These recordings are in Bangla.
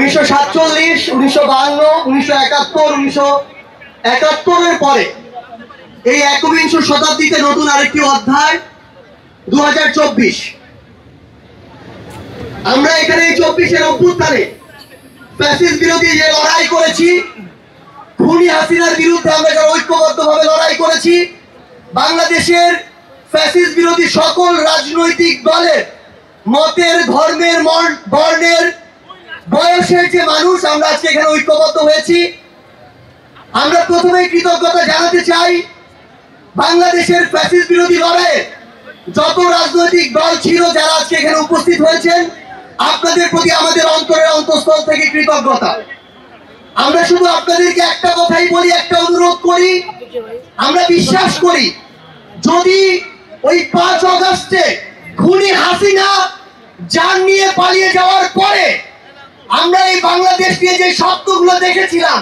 1947, 1952, 1971, 1971 পরে এই একবিংশ শতাব্দীতে নতুন আরেকটি অধ্যায় 2024। আমরা এখানে এই 24-এর অভ্যুত্থানে ফ্যাসিস্ট বিরোধী যে লড়াই করেছি, খুনি হাসিনার বিরুদ্ধে আমরা যারা ঐক্যবদ্ধভাবে লড়াই করেছি, বাংলাদেশের ফ্যাসিস্ট বিরোধী সকল রাজনৈতিক দলের মতের, ধর্মের, বর্ণের, বয়সের যে মানুষ আমরা আজকে এখানে ঐক্যবদ্ধ হয়েছি। আমরা প্রথমে কৃতজ্ঞতা জানাতে চাই বাংলাদেশের ফ্যাসিস্ট বিরোধী লড়াইয়ে যত রাজনৈতিক দল ছিল যারা আজকে এখানে উপস্থিত হয়েছেন, আপনাদের প্রতি আমাদের অন্তরের অন্তঃস্থল থেকে কৃতজ্ঞতা। আমরা শুধু আপনাদেরকে একটা কথাই বলি, একটা অনুরোধ করি, আমরা বিশ্বাস করি যদি ওই 5 আগস্টে খুনি হাসিনা জান নিয়ে পালিয়ে যাওয়ার পরে আমরা এই বাংলাদেশ নিয়ে যে স্বপ্নগুলো দেখেছিলাম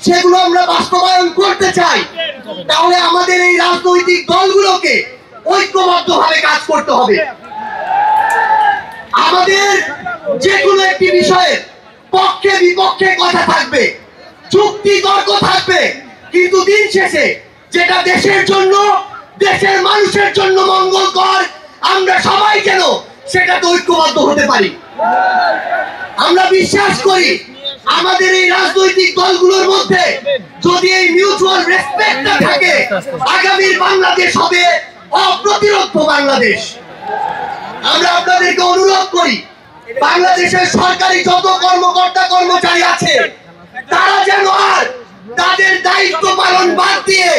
সেগুলো আমরা বাস্তবায়ন করতে চাই, তাহলে আমাদের এই রাজনৈতিক দলগুলোকে ঐক্যবদ্ধভাবে কাজ করতে হবে। আমাদের যে কোনো একটি বিষয়ে পক্ষে বিপক্ষে কথা থাকবে, যুক্তি তর্ক থাকবে, কিন্তু দিন শেষে যেটা দেশের জন্য, দেশের মানুষের জন্য মঙ্গলকর, আমরা সবাই যেন সেটাতে ঐক্যবদ্ধ হতে পারি। আমরা বিশ্বাস করি আমাদের এই রাজনৈতিক দলগুলোর মধ্যে যদি এই মিউচুয়াল রেসপেক্টটা থাকে, আগামীর বাংলাদেশ হবে অপ্রতিরোধ বাংলাদেশ। আমরা আপনাদেরকে অনুরোধ করি বাংলাদেশের সরকারি যত কর্মকর্তা কর্মচারী আছে তারা যেন আর তাদের দায়িত্ব পালন বাদ দিয়ে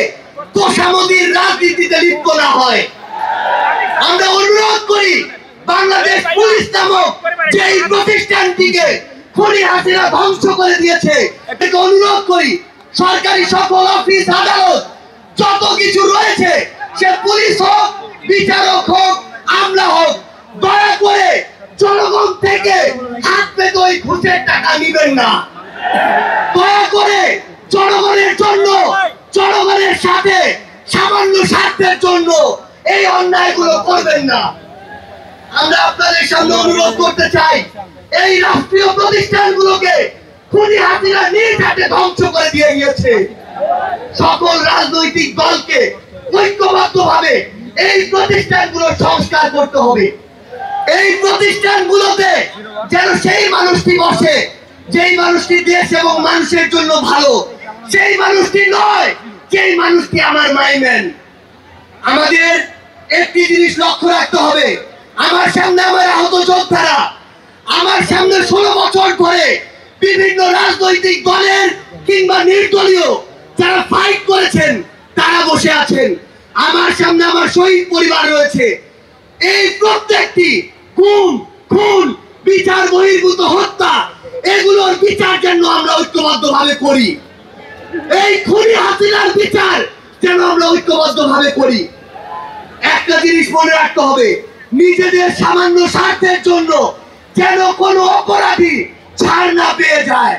তোষামোদীর রাজনীতিতে লিপ্ত না হয়। আমরা অনুরোধ করি বাংলাদেশ পুলিশ নামক যেই প্রতিষ্ঠানটিকে খুনি হাসিনা ধ্বংস করে দিয়েছে, এটাকে অনুরোধ করি সরকারি সকল অফিস আদালত যত কিছু রয়েছে, সে পুলিশ হোক, বিচারক হোক, আমলা হোক, দয়া করে জনগণ থেকে হাত পেতে ওই ঘুষের টাকা নিবেন না। দয়া করে জনগণের জন্য, জনগণের সাথে সামান্য স্বার্থের জন্য এই অন্যায়গুলো করবেন না। আমরা আপনাদের সামনে অনুরোধ করতে চাই এই রাষ্ট্রীয় প্রতিষ্ঠানগুলোকে খুনি হাসিনা নিজ হাতে ধ্বংস করে দিয়ে গিয়েছে। সকল রাজনৈতিক দলকে ঐক্যবদ্ধভাবে এই প্রতিষ্ঠানগুলো সংস্কার করতে হবে। এই প্রতিষ্ঠানগুলোতে যেন সেই মানুষটি বসে যেই মানুষটি দেশ এবং মানুষের জন্য ভালো, সেই মানুষটি নয় যেই মানুষটি আমার মাইম্যান। আমাদের একটি জিনিস লক্ষ্য রাখতে হবে, আমার সামনে আমার আহত যোদ্ধারা, আমার সামনে 16 বছর ধরে বিভিন্ন রাজনৈতিক দলের কিংবা নির্দলীয় যারা ফাইট করেছেন তারা বসে আছেন। আমার সামনে আমার শহীদ পরিবার রয়েছে। এই প্রত্যেকটি খুন, খুন, বিচার বহির্ভূত হত্যা, এগুলোর বিচার যেন আমরা ঐক্যবদ্ধভাবে করি। এই খুনি হাসিনার বিচার যেন আমরা ঐক্যবদ্ধভাবে করি। একটা জিনিস মনে রাখতে হবে, নিজেদের সামান্য স্বার্থের জন্য যেন কোনো অপরাধী ছাড় না পেয়ে যায়।